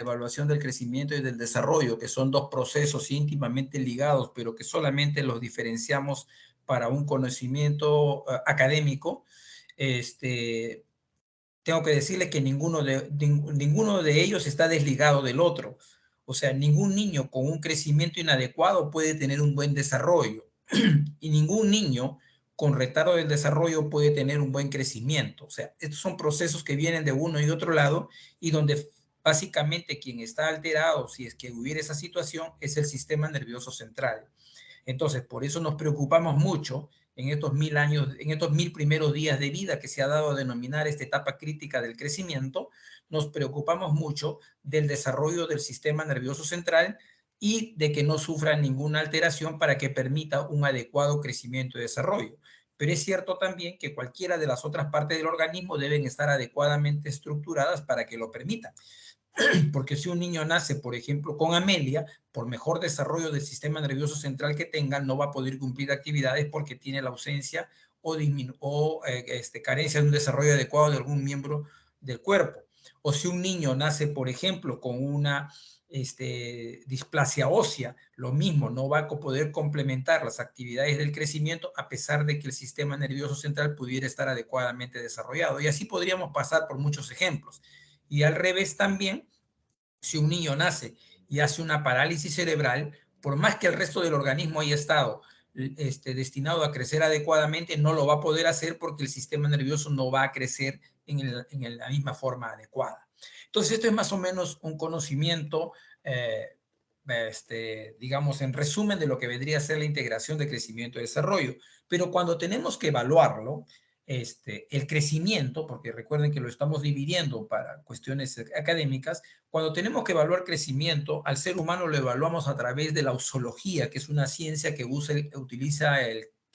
evaluación del crecimiento y del desarrollo, que son dos procesos íntimamente ligados, pero que solamente los diferenciamos para un conocimiento académico, este, tengo que decirle que ninguno de ellos está desligado del otro. O sea, ningún niño con un crecimiento inadecuado puede tener un buen desarrollo y ningún niño con retardo del desarrollo puede tener un buen crecimiento. O sea, estos son procesos que vienen de uno y otro lado y donde básicamente quien está alterado, si es que hubiera esa situación, es el sistema nervioso central. Entonces, por eso nos preocupamos mucho en estos 1000 años, en estos 1000 primeros días de vida que se ha dado a denominar esta etapa crítica del crecimiento, nos preocupamos mucho del desarrollo del sistema nervioso central y de que no sufra ninguna alteración para que permita un adecuado crecimiento y desarrollo. Pero es cierto también que cualquiera de las otras partes del organismo deben estar adecuadamente estructuradas para que lo permitan. Porque si un niño nace, por ejemplo, con amelia, por mejor desarrollo del sistema nervioso central que tenga, no va a poder cumplir actividades porque tiene la ausencia o carencia de un desarrollo adecuado de algún miembro del cuerpo. O si un niño nace, por ejemplo, con una displasia ósea, lo mismo, no va a poder complementar las actividades del crecimiento a pesar de que el sistema nervioso central pudiera estar adecuadamente desarrollado. Y así podríamos pasar por muchos ejemplos. Y al revés también, si un niño nace y hace una parálisis cerebral, por más que el resto del organismo haya estado destinado a crecer adecuadamente, no lo va a poder hacer porque el sistema nervioso no va a crecer en la misma forma adecuada. Entonces, esto es más o menos un conocimiento, digamos, en resumen de lo que vendría a ser la integración de crecimiento y desarrollo. Pero cuando tenemos que evaluarlo, el crecimiento, porque recuerden que lo estamos dividiendo para cuestiones académicas, cuando tenemos que evaluar crecimiento, al ser humano lo evaluamos a través de la ausología, que es una ciencia que utiliza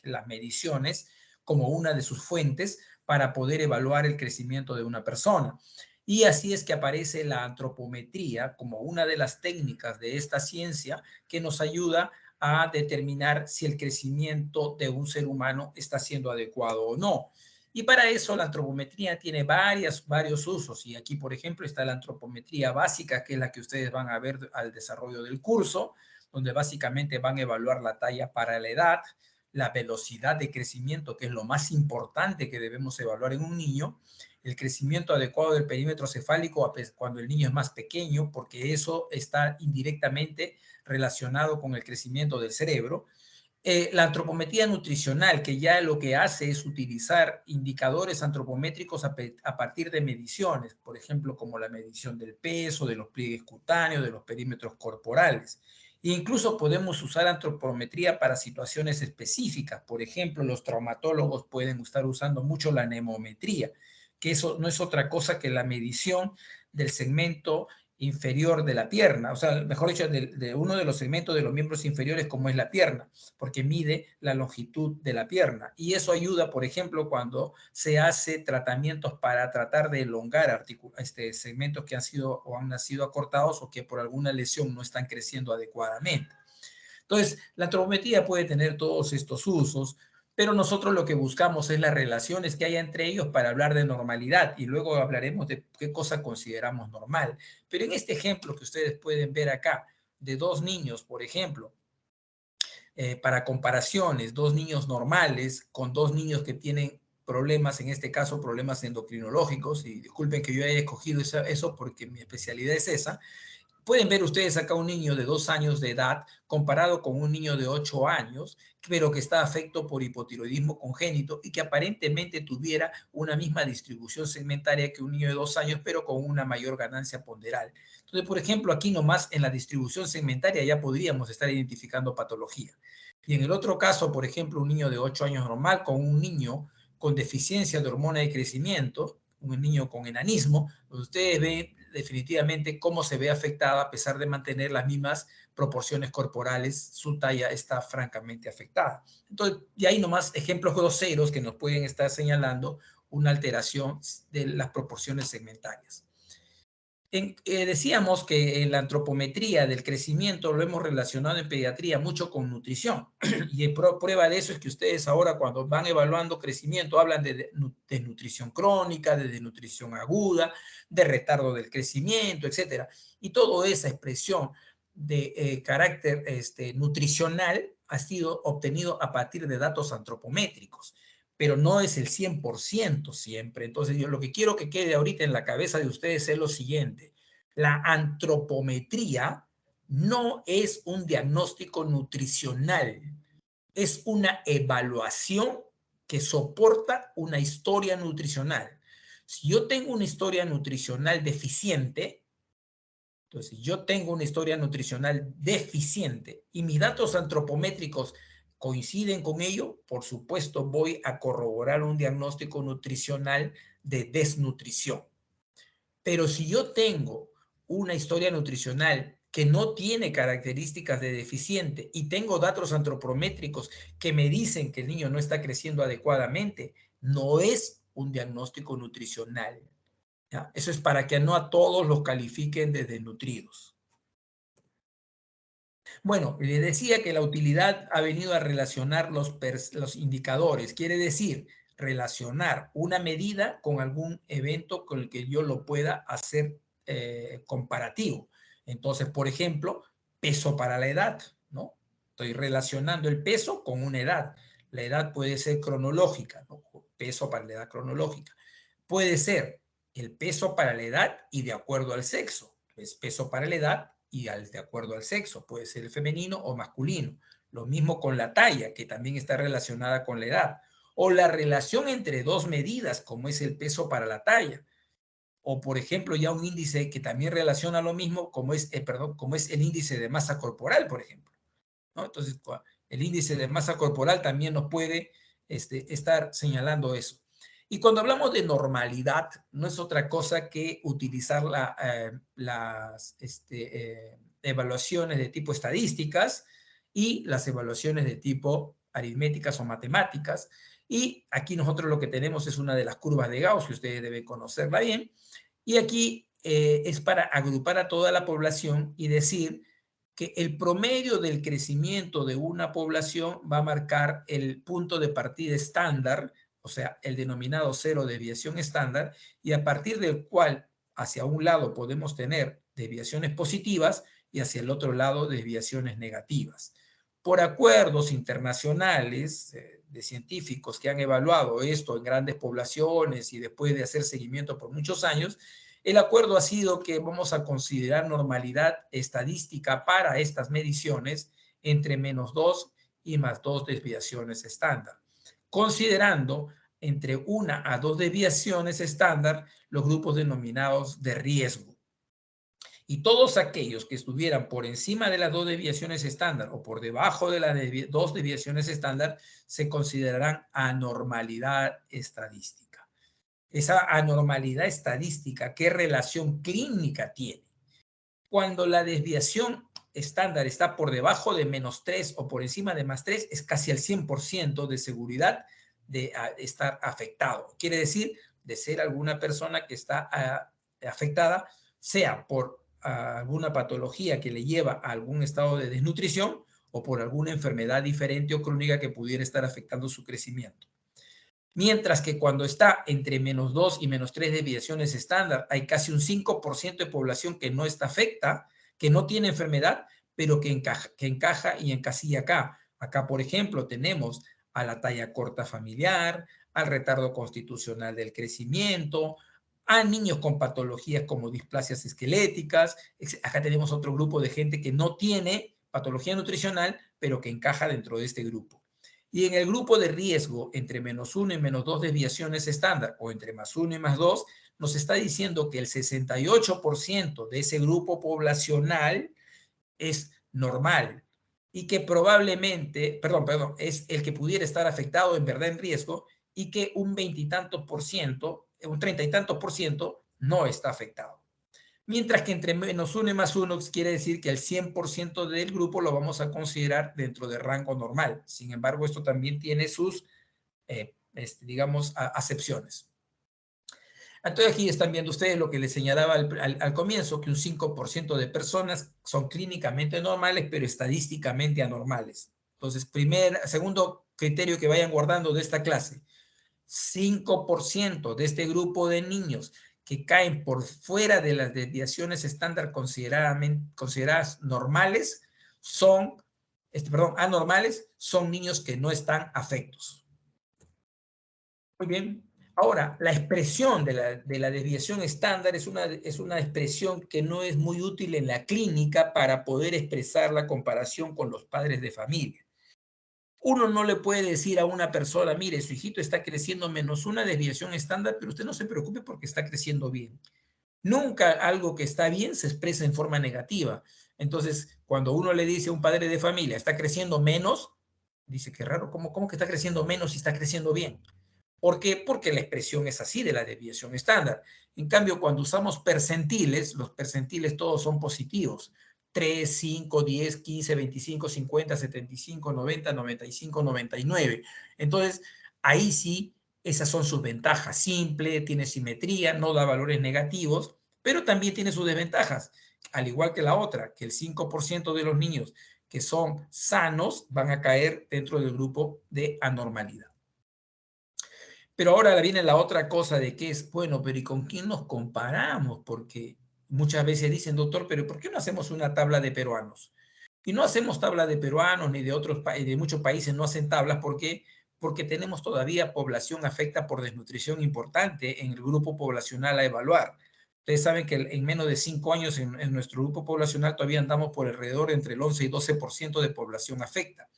las mediciones como una de sus fuentes para poder evaluar el crecimiento de una persona. Y así es que aparece la antropometría como una de las técnicas de esta ciencia que nos ayuda a determinar si el crecimiento de un ser humano está siendo adecuado o no. Y para eso la antropometría tiene varios usos. Y aquí, por ejemplo, está la antropometría básica, que es la que ustedes van a ver al desarrollo del curso, donde básicamente van a evaluar la talla para la edad, la velocidad de crecimiento, que es lo más importante que debemos evaluar en un niño, el crecimiento adecuado del perímetro cefálico cuando el niño es más pequeño, porque eso está indirectamente relacionado con el crecimiento del cerebro. La antropometría nutricional, que ya lo que hace es utilizar indicadores antropométricos a partir de mediciones, por ejemplo, como la medición del peso, de los pliegues cutáneos, de los perímetros corporales. E incluso podemos usar antropometría para situaciones específicas. Por ejemplo, los traumatólogos pueden estar usando mucho la anemometría, que eso no es otra cosa que la medición del segmento inferior de la pierna, o sea, mejor dicho, de uno de los segmentos de los miembros inferiores como es la pierna, porque mide la longitud de la pierna. Y eso ayuda, por ejemplo, cuando se hace tratamientos para tratar de elongar segmentos que han sido o han nacido acortados o que por alguna lesión no están creciendo adecuadamente. Entonces, la antropometría puede tener todos estos usos, pero nosotros lo que buscamos es las relaciones que hay entre ellos para hablar de normalidad y luego hablaremos de qué cosa consideramos normal. Pero en este ejemplo que ustedes pueden ver acá, de dos niños, por ejemplo, para comparaciones, dos niños normales con dos niños que tienen problemas, en este caso problemas endocrinológicos, y disculpen que yo haya escogido eso porque mi especialidad es esa. Pueden ver ustedes acá un niño de 2 años de edad comparado con un niño de 8 años, pero que está afecto por hipotiroidismo congénito y que aparentemente tuviera una misma distribución segmentaria que un niño de 2 años, pero con una mayor ganancia ponderal. Entonces, por ejemplo, aquí nomás en la distribución segmentaria ya podríamos estar identificando patología. Y en el otro caso, por ejemplo, un niño de 8 años normal con un niño con deficiencia de hormona de crecimiento, un niño con enanismo, ustedes ven definitivamente cómo se ve afectada a pesar de mantener las mismas proporciones corporales, su talla está francamente afectada. Entonces, y hay nomás ejemplos groseros que nos pueden estar señalando una alteración de las proporciones segmentarias. Decíamos que en la antropometría del crecimiento lo hemos relacionado en pediatría mucho con nutrición. Y prueba de eso es que ustedes ahora cuando van evaluando crecimiento hablan de desnutrición crónica, de desnutrición aguda, de retardo del crecimiento, etcétera. Y toda esa expresión de carácter nutricional ha sido obtenido a partir de datos antropométricos, pero no es el 100% siempre. Entonces, yo lo que quiero que quede ahorita en la cabeza de ustedes es lo siguiente. La antropometría no es un diagnóstico nutricional, es una evaluación que soporta una historia nutricional. Si yo tengo una historia nutricional deficiente, entonces yo tengo una historia nutricional deficiente y mis datos antropométricos coinciden con ello, por supuesto voy a corroborar un diagnóstico nutricional de desnutrición. Pero si yo tengo una historia nutricional que no tiene características de deficiente y tengo datos antropométricos que me dicen que el niño no está creciendo adecuadamente, no es un diagnóstico nutricional. ¿Ya? Eso es para que no a todos los califiquen de desnutridos. Bueno, les decía que la utilidad ha venido a relacionar los indicadores, quiere decir relacionar una medida con algún evento con el que yo lo pueda hacer comparativo. Entonces, por ejemplo, peso para la edad, ¿no? Estoy relacionando el peso con una edad. La edad puede ser cronológica, ¿no? Peso para la edad cronológica. Puede ser el peso para la edad y de acuerdo al sexo. Es peso para la edad y de acuerdo al sexo. Puede ser femenino o masculino. Lo mismo con la talla, que también está relacionada con la edad. O la relación entre dos medidas, como es el peso para la talla. O, por ejemplo, ya un índice que también relaciona lo mismo, como es, como es el índice de masa corporal, por ejemplo, ¿no? Entonces, el índice de masa corporal también nos puede estar señalando eso. Y cuando hablamos de normalidad, no es otra cosa que utilizar las evaluaciones de tipo estadísticas y las evaluaciones de tipo aritméticas o matemáticas. Y aquí nosotros lo que tenemos es una de las curvas de Gauss, que ustedes deben conocerla bien. Y aquí es para agrupar a toda la población y decir que el promedio del crecimiento de una población va a marcar el punto de partida estándar, o sea, el denominado cero desviación estándar, y a partir del cual hacia un lado podemos tener desviaciones positivas y hacia el otro lado desviaciones negativas. Por acuerdos internacionales de científicos que han evaluado esto en grandes poblaciones y después de hacer seguimiento por muchos años, el acuerdo ha sido que vamos a considerar normalidad estadística para estas mediciones entre -2 y +2 desviaciones estándar, considerando entre 1 a 2 desviaciones estándar los grupos denominados de riesgo. Y todos aquellos que estuvieran por encima de las 2 desviaciones estándar o por debajo de las 2 desviaciones estándar se considerarán anormalidad estadística. Esa anormalidad estadística, ¿qué relación clínica tiene? Cuando la desviación estándar está por debajo de -3 o por encima de +3, es casi al 100% de seguridad de estar afectado. Quiere decir, de ser alguna persona que está afectada, sea por alguna patología que le lleva a algún estado de desnutrición o por alguna enfermedad diferente o crónica que pudiera estar afectando su crecimiento. Mientras que cuando está entre -2 y -3 desviaciones estándar, hay casi un 5% de población que no está afecta, que no tiene enfermedad, pero que encaja y encasilla acá. Acá, por ejemplo, tenemos a la talla corta familiar, al retardo constitucional del crecimiento, a niños con patologías como displasias esqueléticas. Acá tenemos otro grupo de gente que no tiene patología nutricional, pero que encaja dentro de este grupo. Y en el grupo de riesgo, entre -1 y -2 desviaciones estándar, o entre +1 y +2, nos está diciendo que el 68% de ese grupo poblacional es normal y que probablemente, perdón, es el que pudiera estar afectado en verdad en riesgo y que un 20 y tantos por ciento, un 30 y tantos por ciento no está afectado. Mientras que entre -1 y +1 quiere decir que el 100% del grupo lo vamos a considerar dentro de rango normal. Sin embargo, esto también tiene sus, digamos, acepciones. Entonces aquí están viendo ustedes lo que les señalaba al comienzo, que un 5% de personas son clínicamente normales, pero estadísticamente anormales. Entonces, segundo criterio que vayan guardando de esta clase, 5% de este grupo de niños que caen por fuera de las desviaciones estándar consideradas normales son, anormales, son niños que no están afectos. Muy bien. Ahora, la expresión de la desviación estándar es una expresión que no es muy útil en la clínica para poder expresar la comparación con los padres de familia. Uno no le puede decir a una persona, mire, su hijito está creciendo menos una desviación estándar, pero usted no se preocupe porque está creciendo bien. Nunca algo que está bien se expresa en forma negativa. Entonces, cuando uno le dice a un padre de familia, está creciendo menos, dice, qué raro, ¿cómo que está creciendo menos si está creciendo bien? ¿Por qué? Porque la expresión es así de la desviación estándar. En cambio, cuando usamos percentiles, los percentiles todos son positivos. 3, 5, 10, 15, 25, 50, 75, 90, 95, 99. Entonces, ahí sí, esas son sus ventajas. Simple, tiene simetría, no da valores negativos, pero también tiene sus desventajas. Al igual que la otra, que el 5% de los niños que son sanos van a caer dentro del grupo de anormalidad. Pero ahora viene la otra cosa de que es, bueno, pero ¿y con quién nos comparamos? Porque muchas veces dicen, doctor, pero ¿por qué no hacemos una tabla de peruanos? Y no hacemos tabla de peruanos ni de otros de muchos países no hacen tablas. ¿Por qué? Porque tenemos todavía población afecta por desnutrición importante en el grupo poblacional a evaluar. Ustedes saben que en menos de 5 años en nuestro grupo poblacional todavía andamos por alrededor entre el 11 y 12% de población afecta.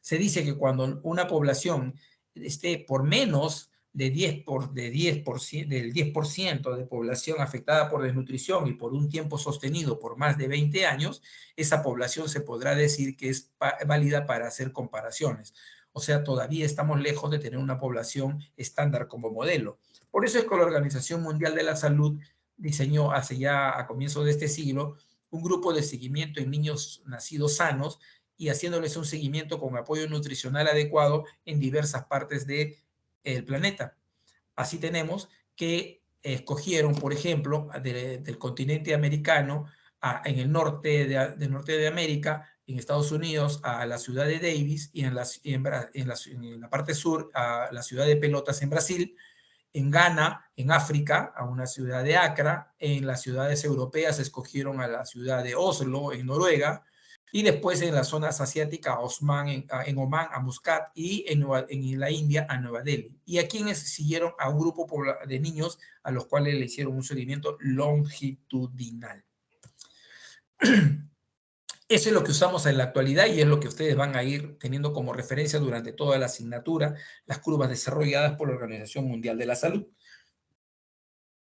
Se dice que cuando una población esté por menos de 10%, del 10% de población afectada por desnutrición y por un tiempo sostenido por más de 20 años, esa población se podrá decir que es válida para hacer comparaciones. O sea, todavía estamos lejos de tener una población estándar como modelo. Por eso es que la Organización Mundial de la Salud diseñó hace ya a comienzos de este siglo un grupo de seguimiento en niños nacidos sanos y haciéndoles un seguimiento con apoyo nutricional adecuado en diversas partes del planeta. Así tenemos que escogieron, por ejemplo, del continente americano, en el norte de América, en Estados Unidos, a la ciudad de Davis y en la parte sur a la ciudad de Pelotas en Brasil, en Ghana, en África, a una ciudad de Accra, en las ciudades europeas escogieron a la ciudad de Oslo, en Noruega, y después en las zonas asiáticas, en Omán, a Muscat, y en la India, a Nueva Delhi. Y a quienes siguieron a un grupo de niños a los cuales le hicieron un seguimiento longitudinal. Eso es lo que usamos en la actualidad y es lo que ustedes van a ir teniendo como referencia durante toda la asignatura, las curvas desarrolladas por la Organización Mundial de la Salud.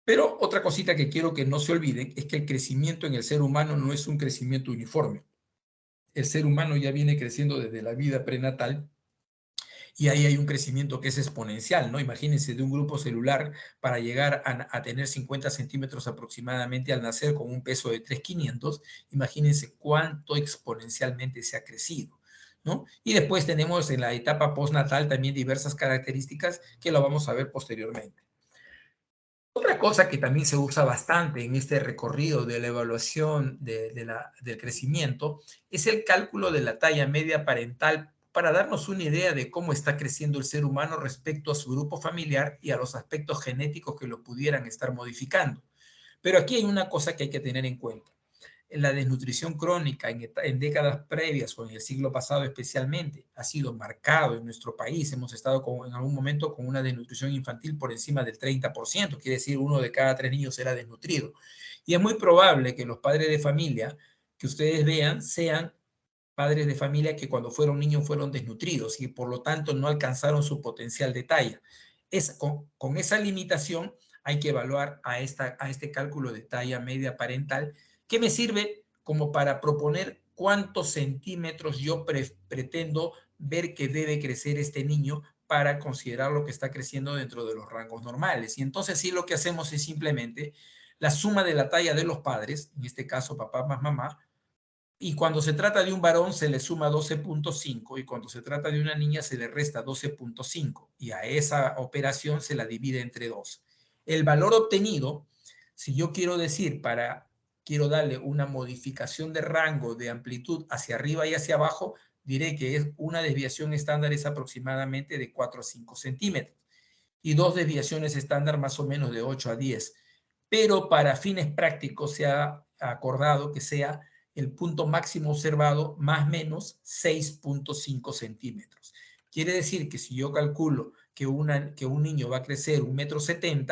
Pero otra cosita que quiero que no se olviden es que el crecimiento en el ser humano no es un crecimiento uniforme. El ser humano ya viene creciendo desde la vida prenatal y ahí hay un crecimiento que es exponencial, ¿no? Imagínense de un grupo celular para llegar a tener 50 centímetros aproximadamente al nacer con un peso de 3.500, imagínense cuánto exponencialmente se ha crecido, ¿no? Y después tenemos en la etapa postnatal también diversas características que lo vamos a ver posteriormente. Otra cosa que también se usa bastante en este recorrido de la evaluación del crecimiento es el cálculo de la talla media parental para darnos una idea de cómo está creciendo el ser humano respecto a su grupo familiar y a los aspectos genéticos que lo pudieran estar modificando. Pero aquí hay una cosa que hay que tener en cuenta. La desnutrición crónica en décadas previas o en el siglo pasado especialmente ha sido marcado en nuestro país. Hemos estado en algún momento con una desnutrición infantil por encima del 30%, quiere decir 1 de cada 3 niños era desnutrido. Y es muy probable que los padres de familia que ustedes vean sean padres de familia que cuando fueron niños fueron desnutridos y por lo tanto no alcanzaron su potencial de talla. Con esa limitación hay que evaluar a este cálculo de talla media parental que me sirve como para proponer cuántos centímetros yo pretendo ver que debe crecer este niño para considerar lo que está creciendo dentro de los rangos normales. Y entonces sí lo que hacemos es simplemente la suma de la talla de los padres, en este caso papá más mamá, y cuando se trata de un varón se le suma 12.5 y cuando se trata de una niña se le resta 12.5 y a esa operación se la divide entre 2. El valor obtenido, si yo quiero decir, quiero darle una modificación de rango de amplitud hacia arriba y hacia abajo, diré que es una desviación estándar es aproximadamente de 4 a 5 centímetros y dos desviaciones estándar más o menos de 8 a 10. Pero para fines prácticos se ha acordado que sea el punto máximo observado más o menos 6.5 centímetros. Quiere decir que si yo calculo que un niño va a crecer 1,70 m,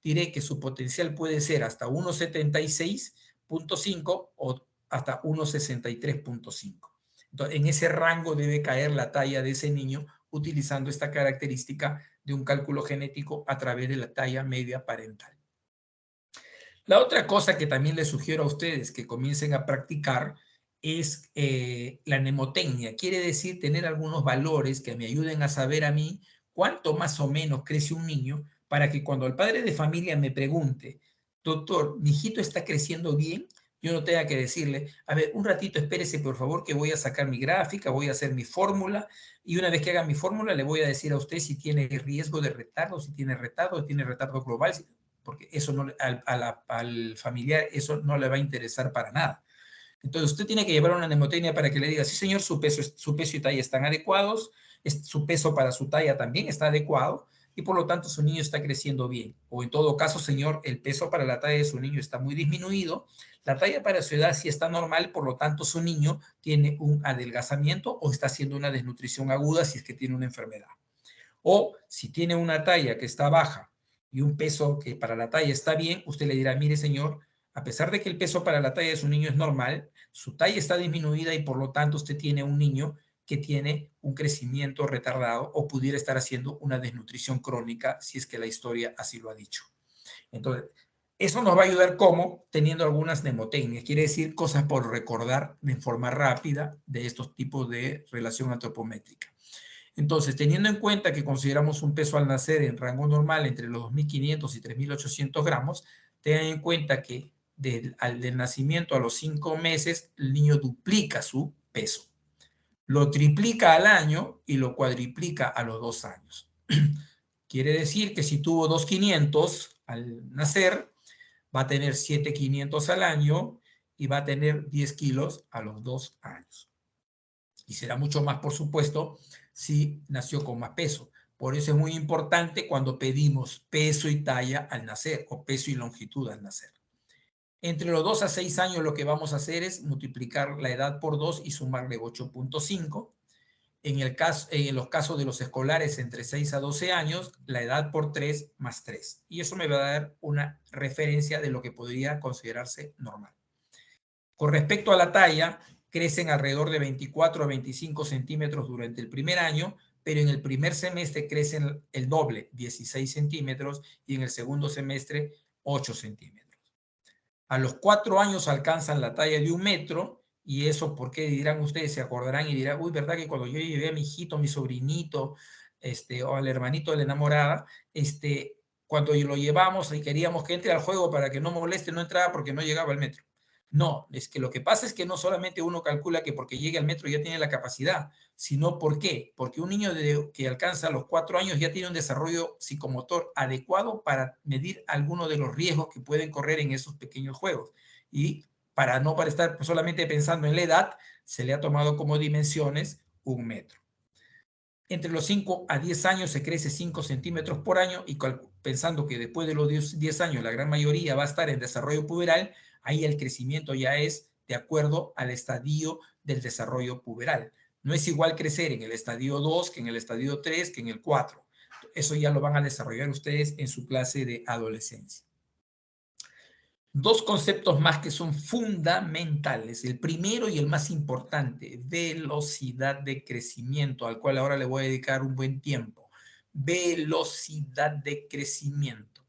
diré que su potencial puede ser hasta 1,76.5 o hasta 1,63.5. Entonces, en ese rango debe caer la talla de ese niño utilizando esta característica de un cálculo genético a través de la talla media parental. La otra cosa que también les sugiero a ustedes que comiencen a practicar es la mnemotecnia. Quiere decir tener algunos valores que me ayuden a saber a mí cuánto más o menos crece un niño para que cuando el padre de familia me pregunte, doctor, ¿mi hijito está creciendo bien? Yo no tenga que decirle, a ver, un ratito espérese por favor que voy a sacar mi gráfica, voy a hacer mi fórmula y una vez que haga mi fórmula le voy a decir a usted si tiene riesgo de retardo, si tiene retardo global, porque eso no, al familiar eso no le va a interesar para nada. Entonces usted tiene que llevar una mnemotecnia para que le diga, sí señor, su peso y talla están adecuados, su peso para su talla también está adecuado y por lo tanto su niño está creciendo bien. O en todo caso, señor, el peso para la talla de su niño está muy disminuido, la talla para su edad sí está normal, por lo tanto su niño tiene un adelgazamiento o está haciendo una desnutrición aguda si es que tiene una enfermedad. O si tiene una talla que está baja y un peso que para la talla está bien, usted le dirá, mire señor, a pesar de que el peso para la talla de su niño es normal, su talla está disminuida y por lo tanto usted tiene un niño que tiene un crecimiento retardado o pudiera estar haciendo una desnutrición crónica si es que la historia así lo ha dicho. Entonces, eso nos va a ayudar como teniendo algunas mnemotecnias, quiere decir cosas por recordar de forma rápida de estos tipos de relación antropométrica. Entonces, teniendo en cuenta que consideramos un peso al nacer en rango normal entre los 2.500 y 3.800 gramos, tengan en cuenta que del nacimiento a los 5 meses, el niño duplica su peso. Lo triplica al año y lo cuadriplica a los 2 años. Quiere decir que si tuvo 2.500 al nacer, va a tener 7.500 al año y va a tener 10 kilos a los 2 años. Y será mucho más, por supuesto, si nació con más peso. Por eso es muy importante cuando pedimos peso y talla al nacer o peso y longitud al nacer. Entre los 2 a 6 años lo que vamos a hacer es multiplicar la edad por 2 y sumarle 8.5. En los casos de los escolares entre 6 a 12 años, la edad por 3 más 3. Y eso me va a dar una referencia de lo que podría considerarse normal. Con respecto a la talla, crecen alrededor de 24 a 25 centímetros durante el primer año, pero en el primer semestre crecen el doble, 16 centímetros, y en el segundo semestre, 8 centímetros. A los 4 años alcanzan la talla de 1 metro, y eso, ¿por qué? Dirán ustedes, se acordarán y dirán, uy, ¿verdad que cuando yo llevé a mi hijito, a mi sobrinito, o al hermanito de la enamorada, cuando lo llevamos y queríamos que entre al juego para que no moleste, no entraba porque no llegaba al metro? No, es que lo que pasa es que no solamente uno calcula que porque llegue al metro ya tiene la capacidad, sino ¿por qué? Porque un niño que alcanza los 4 años ya tiene un desarrollo psicomotor adecuado para medir algunos de los riesgos que pueden correr en esos pequeños juegos. Y para estar solamente pensando en la edad, se le ha tomado como dimensiones 1 metro. Entre los 5 a 10 años se crece 5 centímetros por año y pensando que después de los 10 años la gran mayoría va a estar en desarrollo puberal, ahí el crecimiento ya es de acuerdo al estadio del desarrollo puberal. No es igual crecer en el estadio 2 que en el estadio 3 que en el 4. Eso ya lo van a desarrollar ustedes en su clase de adolescencia. Dos conceptos más que son fundamentales. El primero y el más importante, velocidad de crecimiento, al cual ahora le voy a dedicar un buen tiempo. Velocidad de crecimiento.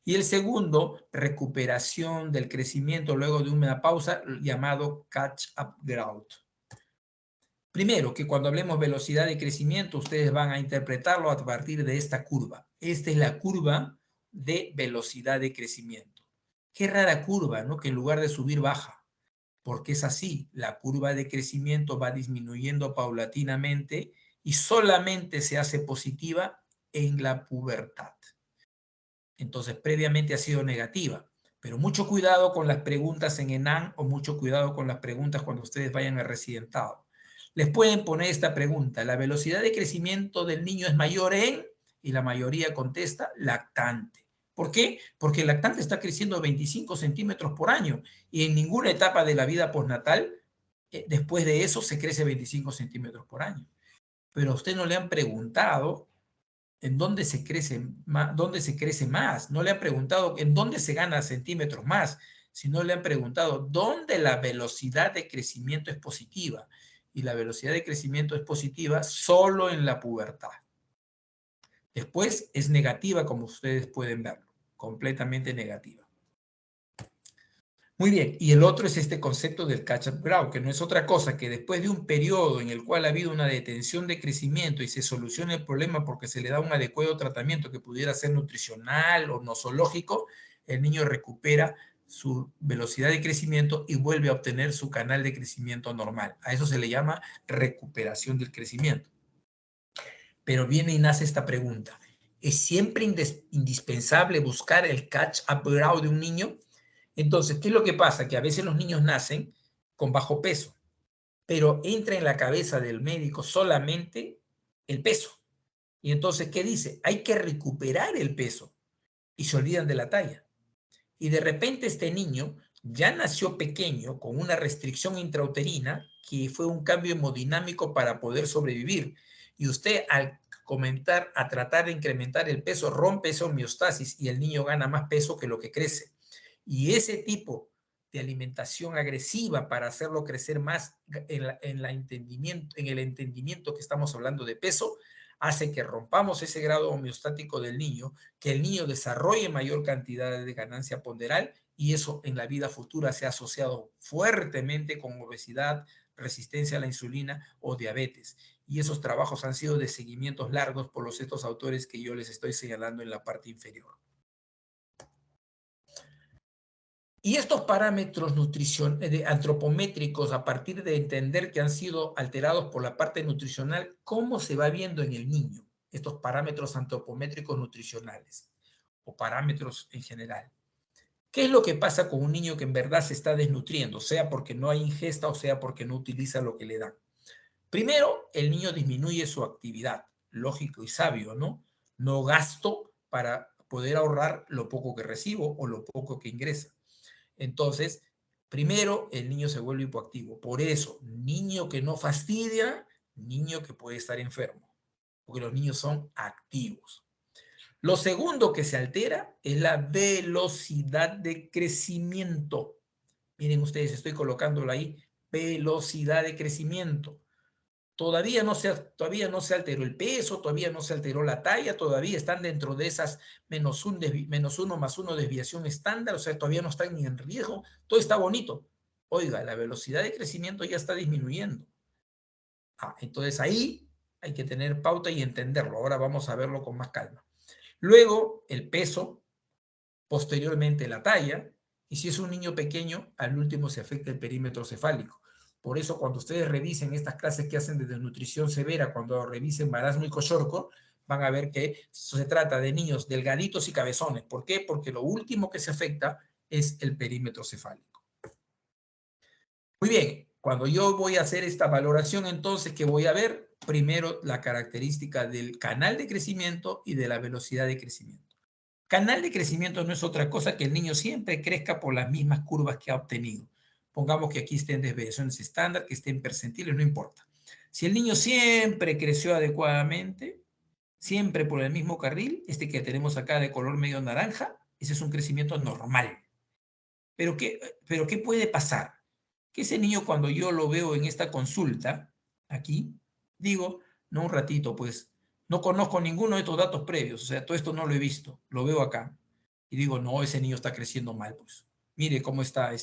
Y el segundo, recuperación del crecimiento luego de una pausa, llamado catch-up growth. Primero, que cuando hablemos velocidad de crecimiento, ustedes van a interpretarlo a partir de esta curva. Esta es la curva de velocidad de crecimiento. Qué rara curva, ¿no? Que en lugar de subir, baja. Porque es así, la curva de crecimiento va disminuyendo paulatinamente y solamente se hace positiva en la pubertad. Entonces, previamente ha sido negativa. Pero mucho cuidado con las preguntas en ENAN o mucho cuidado con las preguntas cuando ustedes vayan a residentado. Les pueden poner esta pregunta: ¿la velocidad de crecimiento del niño es mayor en? Y la mayoría contesta lactante. ¿Por qué? Porque el lactante está creciendo 25 centímetros por año y en ninguna etapa de la vida postnatal, después de eso, se crece 25 centímetros por año. Pero a usted no le han preguntado en dónde se crece más. No le han preguntado en dónde se gana centímetros más, sino le han preguntado dónde la velocidad de crecimiento es positiva. Y la velocidad de crecimiento es positiva solo en la pubertad. Después es negativa, como ustedes pueden verlo, completamente negativa. Muy bien, y el otro es este concepto del catch-up growth, que no es otra cosa que después de un periodo en el cual ha habido una detención de crecimiento y se soluciona el problema porque se le da un adecuado tratamiento que pudiera ser nutricional o nosológico, el niño recupera su velocidad de crecimiento y vuelve a obtener su canal de crecimiento normal. A eso se le llama recuperación del crecimiento. Pero viene y nace esta pregunta: ¿es siempre indispensable buscar el catch-up growth de un niño? Entonces, ¿qué es lo que pasa? Que a veces los niños nacen con bajo peso, pero entra en la cabeza del médico solamente el peso. Y entonces, ¿qué dice? Hay que recuperar el peso y se olvidan de la talla. Y de repente este niño ya nació pequeño con una restricción intrauterina que fue un cambio hemodinámico para poder sobrevivir. Y usted al comentar, a tratar de incrementar el peso, rompe esa homeostasis y el niño gana más peso que lo que crece. Y ese tipo de alimentación agresiva para hacerlo crecer más en el entendimiento que estamos hablando de peso, hace que rompamos ese grado homeostático del niño, que el niño desarrolle mayor cantidad de ganancia ponderal y eso en la vida futura se ha asociado fuertemente con obesidad, resistencia a la insulina o diabetes. Y esos trabajos han sido de seguimientos largos por estos autores que yo les estoy señalando en la parte inferior. Y estos parámetros antropométricos, a partir de entender que han sido alterados por la parte nutricional, ¿cómo se va viendo en el niño? Estos parámetros antropométricos nutricionales o parámetros en general. ¿Qué es lo que pasa con un niño que en verdad se está desnutriendo, sea porque no hay ingesta o sea porque no utiliza lo que le dan? Primero, el niño disminuye su actividad, lógico y sabio, ¿no? No gasto para poder ahorrar lo poco que recibo o lo poco que ingresa. Entonces, primero, el niño se vuelve hipoactivo. Por eso, niño que no fastidia, niño que puede estar enfermo, porque los niños son activos. Lo segundo que se altera es la velocidad de crecimiento. Miren ustedes, estoy colocándolo ahí, velocidad de crecimiento. Todavía no se alteró el peso, todavía no se alteró la talla, todavía están dentro de esas -1 más 1 desviación estándar, o sea, todavía no están ni en riesgo, todo está bonito. Oiga, la velocidad de crecimiento ya está disminuyendo. Entonces ahí hay que tener pauta y entenderlo. Ahora vamos a verlo con más calma. Luego, el peso, posteriormente la talla, y si es un niño pequeño, al último se afecta el perímetro cefálico. Por eso, cuando ustedes revisen estas clases que hacen de desnutrición severa, cuando revisen marasmo y kwashiorkor, van a ver que se trata de niños delgaditos y cabezones. ¿Por qué? Porque lo último que se afecta es el perímetro cefálico. Muy bien, cuando yo voy a hacer esta valoración, entonces, ¿qué voy a ver? Primero, la característica del canal de crecimiento y de la velocidad de crecimiento. Canal de crecimiento no es otra cosa que el niño siempre crezca por las mismas curvas que ha obtenido. Pongamos que aquí estén desviaciones estándar, que estén percentiles, no importa. Si el niño siempre creció adecuadamente, siempre por el mismo carril, este que tenemos acá de color medio naranja, ese es un crecimiento normal. Pero ¿qué puede pasar? Que ese niño, cuando yo lo veo en esta consulta, aquí, digo, no, un ratito, pues, no conozco ninguno de estos datos previos, o sea, todo esto no lo he visto, lo veo acá. Y digo, no, ese niño está creciendo mal, pues. Mire cómo está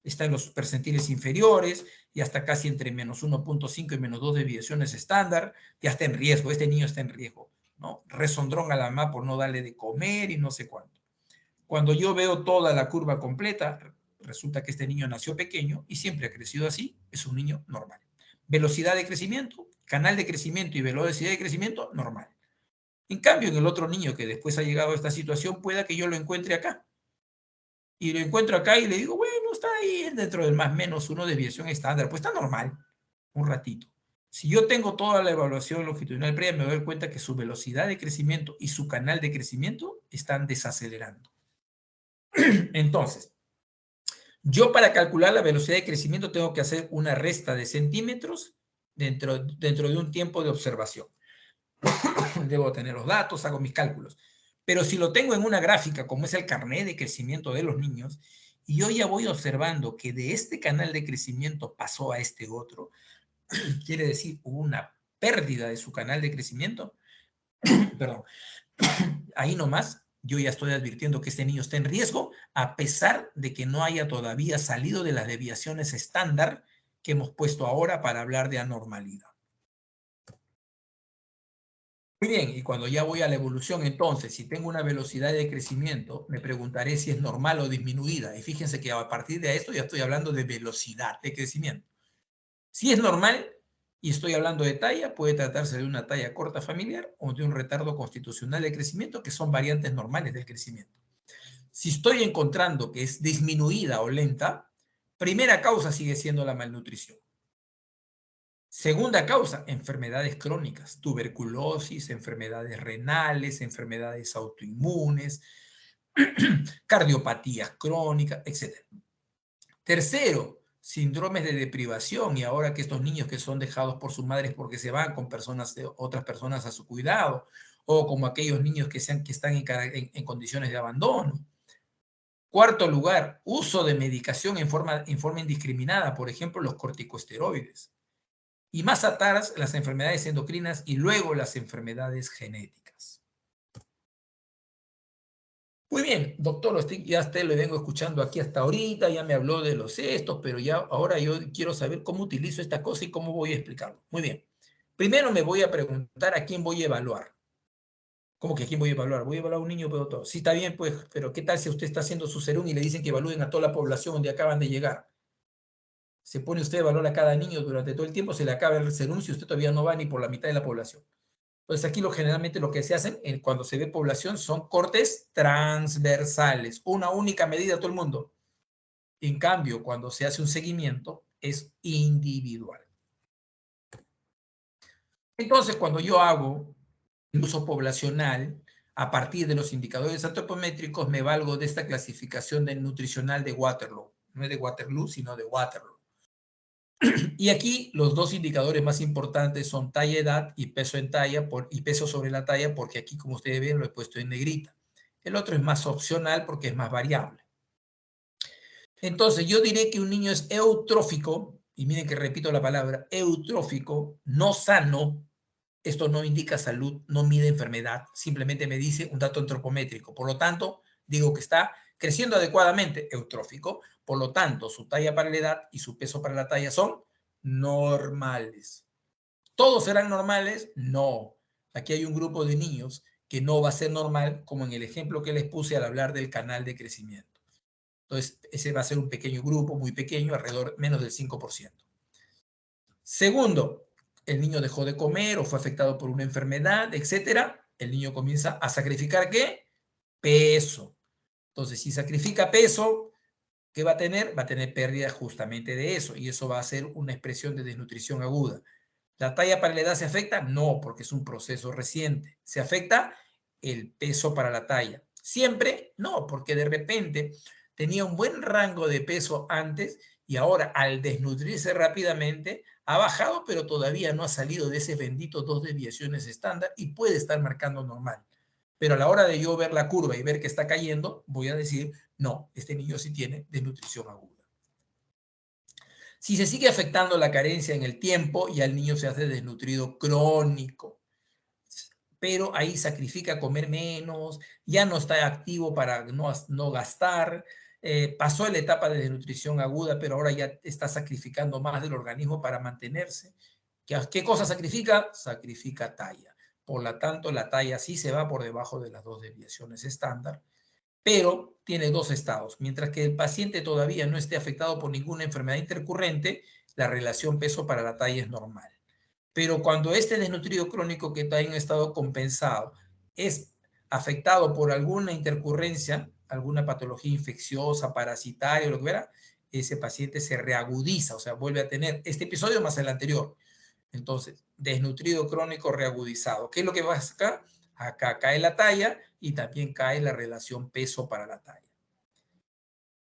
en los percentiles inferiores, y hasta casi entre -1.5 y -2 desviaciones estándar, ya está en riesgo, este niño está en riesgo, ¿no? Resondrón a la mamá por no darle de comer y no sé cuánto. Cuando yo veo toda la curva completa, resulta que este niño nació pequeño y siempre ha crecido así, es un niño normal. Velocidad de crecimiento, canal de crecimiento y velocidad de crecimiento, normal. En cambio, en el otro niño que después ha llegado a esta situación, pueda que yo lo encuentre acá. Y lo encuentro acá y le digo, bueno, está ahí dentro del más menos uno desviación estándar, pues está normal, un ratito. Si yo tengo toda la evaluación longitudinal previa, me doy cuenta que su velocidad de crecimiento y su canal de crecimiento están desacelerando. Entonces, yo para calcular la velocidad de crecimiento tengo que hacer una resta de centímetros dentro de un tiempo de observación. Debo tener los datos, hago mis cálculos. Pero si lo tengo en una gráfica, como es el carnet de crecimiento de los niños, y yo ya voy observando que de este canal de crecimiento pasó a este otro, quiere decir hubo una pérdida de su canal de crecimiento, perdón, ahí nomás yo ya estoy advirtiendo que este niño está en riesgo, a pesar de que no haya todavía salido de las desviaciones estándar que hemos puesto ahora para hablar de anormalidad. Muy bien, y cuando ya voy a la evolución, entonces, si tengo una velocidad de crecimiento, me preguntaré si es normal o disminuida. Y fíjense que a partir de esto ya estoy hablando de velocidad de crecimiento. Si es normal y estoy hablando de talla, puede tratarse de una talla corta familiar o de un retardo constitucional de crecimiento, que son variantes normales del crecimiento. Si estoy encontrando que es disminuida o lenta, primera causa sigue siendo la malnutrición. Segunda causa, enfermedades crónicas, tuberculosis, enfermedades renales, enfermedades autoinmunes, cardiopatías crónicas, etc. Tercero, síndromes de deprivación, y ahora que estos niños que son dejados por sus madres porque se van con otras personas a su cuidado, o como aquellos niños que están en condiciones de abandono. Cuarto lugar, uso de medicación en forma indiscriminada, por ejemplo, los corticosteroides. Y más atrás, las enfermedades endocrinas y luego las enfermedades genéticas. Muy bien, doctor, ya usted lo vengo escuchando aquí hasta ahorita, ya me habló de los estos, pero ya ahora yo quiero saber cómo utilizo esta cosa y cómo voy a explicarlo. Muy bien. Primero me voy a preguntar a quién voy a evaluar. ¿Cómo que a quién voy a evaluar? Voy a evaluar a un niño, pero todo. Sí, está bien, pues, pero ¿qué tal si usted está haciendo su serum y le dicen que evalúen a toda la población donde acaban de llegar? Se pone usted a evaluar a cada niño durante todo el tiempo, se le acaba el serum si usted todavía no va ni por la mitad de la población. Entonces aquí generalmente lo que se hacen cuando se ve población son cortes transversales, una única medida a todo el mundo. En cambio, cuando se hace un seguimiento es individual. Entonces, cuando yo hago el uso poblacional, a partir de los indicadores antropométricos, me valgo de esta clasificación del nutricional de Waterloo. No es de Waterloo, sino de Waterloo. Y aquí los dos indicadores más importantes son talla-edad y peso en talla y peso sobre la talla, porque aquí, como ustedes ven, lo he puesto en negrita. El otro es más opcional porque es más variable. Entonces, yo diré que un niño es eutrófico, y miren que repito la palabra, eutrófico, no sano. Esto no indica salud, no mide enfermedad, simplemente me dice un dato antropométrico. Por lo tanto, digo que está creciendo adecuadamente, eutrófico. Por lo tanto, su talla para la edad y su peso para la talla son normales. ¿Todos serán normales? No. Aquí hay un grupo de niños que no va a ser normal, como en el ejemplo que les puse al hablar del canal de crecimiento. Entonces, ese va a ser un pequeño grupo, muy pequeño, alrededor menos del 5%. Segundo, el niño dejó de comer o fue afectado por una enfermedad, etcétera. El niño comienza a sacrificar ¿qué? Peso. Entonces, si sacrifica peso, ¿qué va a tener? Va a tener pérdida justamente de eso, y eso va a ser una expresión de desnutrición aguda. ¿La talla para la edad se afecta? No, porque es un proceso reciente. ¿Se afecta? El peso para la talla. ¿Siempre? No, porque de repente tenía un buen rango de peso antes y ahora al desnutrirse rápidamente ha bajado, pero todavía no ha salido de ese bendito 2 desviaciones estándar y puede estar marcando normal. Pero a la hora de yo ver la curva y ver que está cayendo, voy a decir, no, este niño sí tiene desnutrición aguda. Si se sigue afectando la carencia en el tiempo, ya el niño se hace desnutrido crónico, pero ahí sacrifica comer menos, ya no está activo para no gastar, pasó la etapa de desnutrición aguda, pero ahora ya está sacrificando más del organismo para mantenerse. ¿Qué cosa sacrifica? Sacrifica talla. Por lo tanto, la talla sí se va por debajo de las 2 desviaciones estándar, pero tiene dos estados. Mientras que el paciente todavía no esté afectado por ninguna enfermedad intercurrente, la relación peso para la talla es normal. Pero cuando este desnutrido crónico que está en estado compensado es afectado por alguna intercurrencia, alguna patología infecciosa, parasitaria, lo que fuera, ese paciente se reagudiza, o sea, vuelve a tener este episodio más el anterior. Entonces, desnutrido crónico reagudizado. ¿Qué es lo que va a sacar? Acá cae la talla y también cae la relación peso para la talla.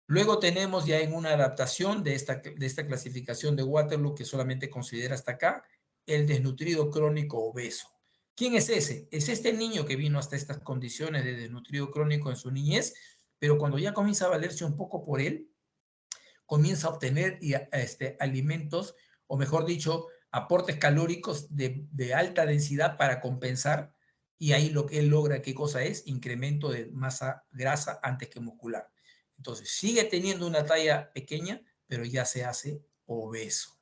Luego tenemos ya en una adaptación de esta clasificación de Waterloo, que solamente considera hasta acá, el desnutrido crónico obeso. ¿Quién es ese? Es este niño que vino hasta estas condiciones de desnutrido crónico en su niñez, pero cuando ya comienza a valerse un poco por él, comienza a obtener alimentos, o mejor dicho, aportes calóricos de alta densidad para compensar, y ahí lo que él logra, ¿qué cosa es? Incremento de masa grasa antes que muscular. Entonces, sigue teniendo una talla pequeña, pero ya se hace obeso.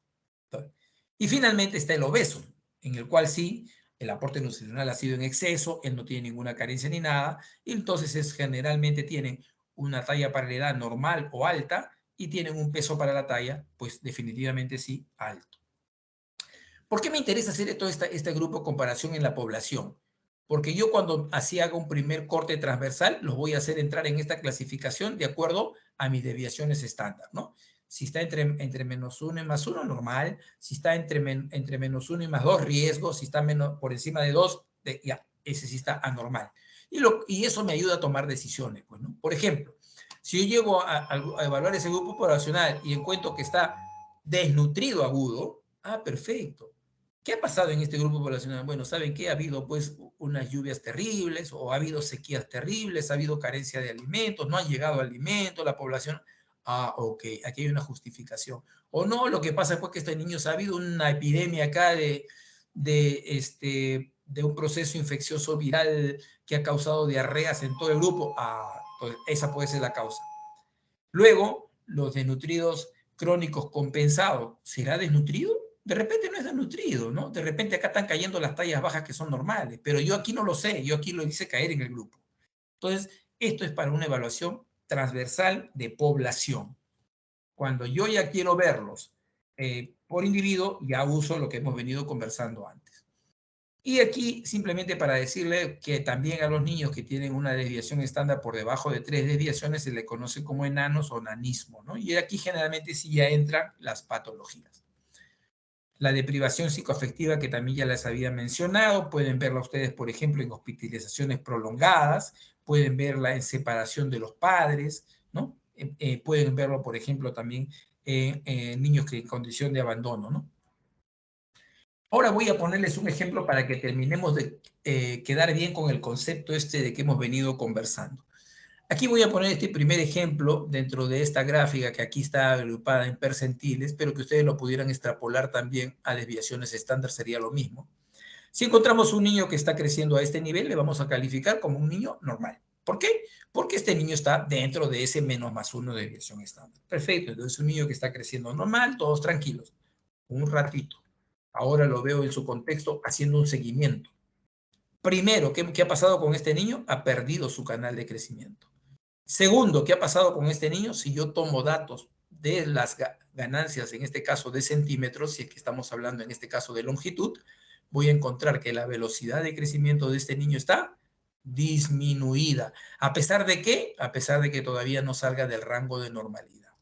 Y finalmente está el obeso, en el cual sí, el aporte nutricional ha sido en exceso, él no tiene ninguna carencia ni nada, y entonces generalmente tienen una talla para la edad normal o alta, y tienen un peso para la talla, pues definitivamente sí, alto. ¿Por qué me interesa hacer todo este grupo de comparación en la población? Porque yo cuando así haga un primer corte transversal, los voy a hacer entrar en esta clasificación de acuerdo a mis desviaciones estándar, ¿no? Si está entre -1 y +1, normal. Si está entre -1 y +2, riesgo. Si está por encima de 2, ya, ese sí está anormal. Y eso me ayuda a tomar decisiones, pues, ¿no? Por ejemplo, si yo llego a evaluar ese grupo poblacional y encuentro que está desnutrido agudo, perfecto. ¿Qué ha pasado en este grupo poblacional? Bueno, ¿saben qué? Ha habido pues unas lluvias terribles, o ha habido sequías terribles, ha habido carencia de alimentos, no han llegado alimentos, la población... Ok, aquí hay una justificación. O no, lo que pasa es pues que este niño ha habido una epidemia acá de un proceso infeccioso viral que ha causado diarreas en todo el grupo. Pues esa puede ser la causa. Luego, los desnutridos crónicos compensados. ¿Será desnutrido? De repente no es desnutrido, ¿no? De repente acá están cayendo las tallas bajas que son normales, pero yo aquí no lo sé, yo aquí lo hice caer en el grupo. Entonces, esto es para una evaluación transversal de población. Cuando yo ya quiero verlos por individuo, ya uso lo que hemos venido conversando antes. Y aquí simplemente para decirle que también a los niños que tienen una desviación estándar por debajo de 3 desviaciones se le conoce como enanos o nanismo, ¿no? Y aquí generalmente sí ya entran las patologías. La deprivación psicoafectiva, que también ya les había mencionado, pueden verla ustedes, por ejemplo, en hospitalizaciones prolongadas, pueden verla en separación de los padres, ¿no? Pueden verlo, por ejemplo, también en niños que en condición de abandono, ¿no? Ahora voy a ponerles un ejemplo para que terminemos de quedar bien con el concepto de que hemos venido conversando. Aquí voy a poner este primer ejemplo dentro de esta gráfica que aquí está agrupada en percentiles, pero que ustedes lo pudieran extrapolar también a desviaciones estándar, sería lo mismo. Si encontramos un niño que está creciendo a este nivel, le vamos a calificar como un niño normal. ¿Por qué? Porque este niño está dentro de ese menos+1 de desviación estándar. Perfecto, entonces un niño que está creciendo normal, todos tranquilos. Un ratito. Ahora lo veo en su contexto haciendo un seguimiento. Primero, ¿qué ha pasado con este niño? Ha perdido su canal de crecimiento. Segundo, ¿qué ha pasado con este niño? Si yo tomo datos de las ganancias, en este caso de centímetros, si es que estamos hablando en este caso de longitud, voy a encontrar que la velocidad de crecimiento de este niño está disminuida. ¿A pesar de qué? A pesar de que todavía no salga del rango de normalidad.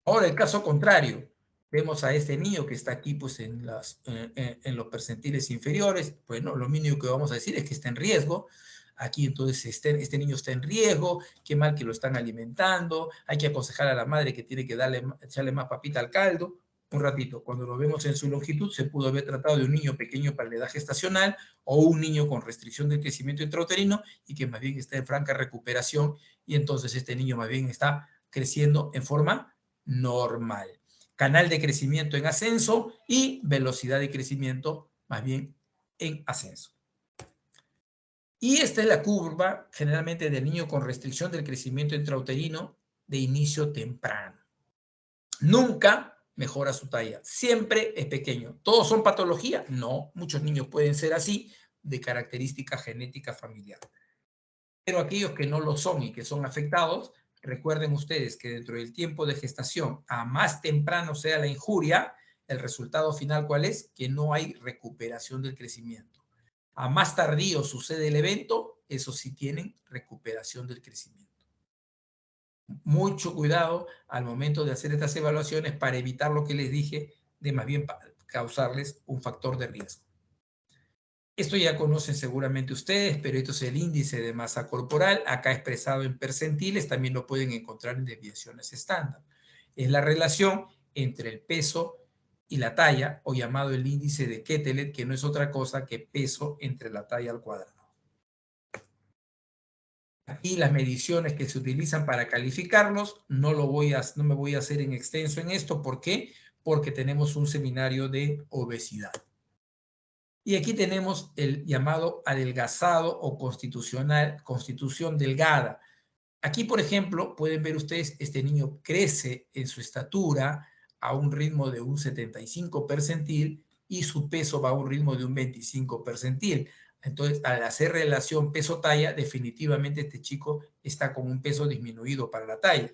Ahora, el caso contrario, vemos a este niño que está aquí pues, en los percentiles inferiores. Bueno, lo mínimo que vamos a decir es que está en riesgo. Aquí entonces este niño está en riesgo, qué mal que lo están alimentando, hay que aconsejar a la madre que tiene que echarle más papita al caldo. Un ratito, cuando lo vemos en su longitud, se pudo haber tratado de un niño pequeño para la edad gestacional o un niño con restricción del crecimiento intrauterino y que más bien está en franca recuperación, y entonces este niño más bien está creciendo en forma normal. Canal de crecimiento en ascenso y velocidad de crecimiento más bien en ascenso. Y esta es la curva generalmente del niño con restricción del crecimiento intrauterino de inicio temprano. Nunca mejora su talla, siempre es pequeño. ¿Todos son patología? No, muchos niños pueden ser así, de característica genética familiar. Pero aquellos que no lo son y que son afectados, recuerden ustedes que dentro del tiempo de gestación, a más temprano sea la injuria, el resultado final, ¿cuál es? Que no hay recuperación del crecimiento. a más tardío sucede el evento, eso sí tienen recuperación del crecimiento. Mucho cuidado al momento de hacer estas evaluaciones para evitar lo que les dije, de más bien causarles un factor de riesgo. Esto ya conocen seguramente ustedes, pero esto es el índice de masa corporal, acá expresado en percentiles, también lo pueden encontrar en desviaciones estándar. Es la relación entre el peso y la talla, o llamado el índice de Quetelet, que no es otra cosa que peso entre la talla al cuadrado. Aquí las mediciones que se utilizan para calificarlos, no me voy a hacer en extenso en esto. ¿Por qué? Porque tenemos un seminario de obesidad. Y aquí tenemos el llamado adelgazado o constitución delgada. Aquí, por ejemplo, pueden ver ustedes, este niño crece en su estatura a un ritmo de un 75 percentil y su peso va a un ritmo de un 25 percentil. Entonces, al hacer relación peso-talla, definitivamente este chico está con un peso disminuido para la talla.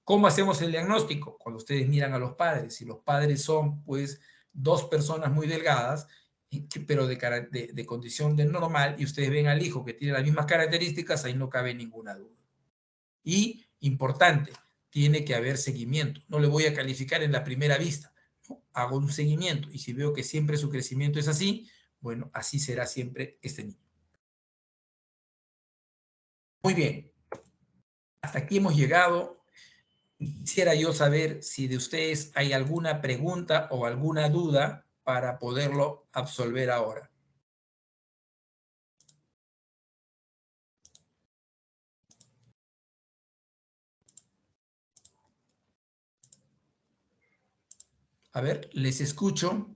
¿Cómo hacemos el diagnóstico? Cuando ustedes miran a los padres, si los padres son, pues, dos personas muy delgadas, pero de condición de normal, y ustedes ven al hijo que tiene las mismas características, ahí no cabe ninguna duda. Y, importante, tiene que haber seguimiento. No le voy a calificar en la primera vista, ¿no? Hago un seguimiento, y si veo que siempre su crecimiento es así, bueno, así será siempre este niño. Muy bien, hasta aquí hemos llegado. Quisiera yo saber si de ustedes hay alguna pregunta o alguna duda para poderlo absolver ahora. A ver, les escucho.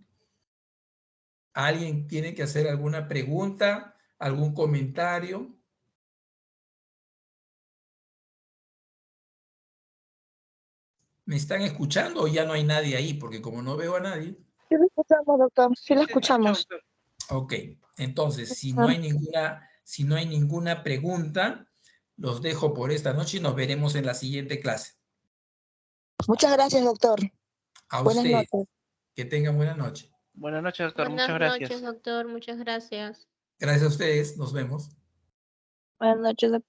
¿Alguien tiene que hacer alguna pregunta, algún comentario? ¿Me están escuchando o ya no hay nadie ahí? Porque como no veo a nadie. Sí lo escuchamos, doctor. Sí lo escuchamos. Ok, entonces, si no hay ninguna pregunta, los dejo por esta noche y nos veremos en la siguiente clase. Muchas gracias, doctor. A Buenas ustedes. noches. Que tengan buena noche. Buenas noches, doctor. Buenas Muchas gracias. noches, doctor. Muchas gracias. Gracias a ustedes. Nos vemos. Buenas noches, doctor.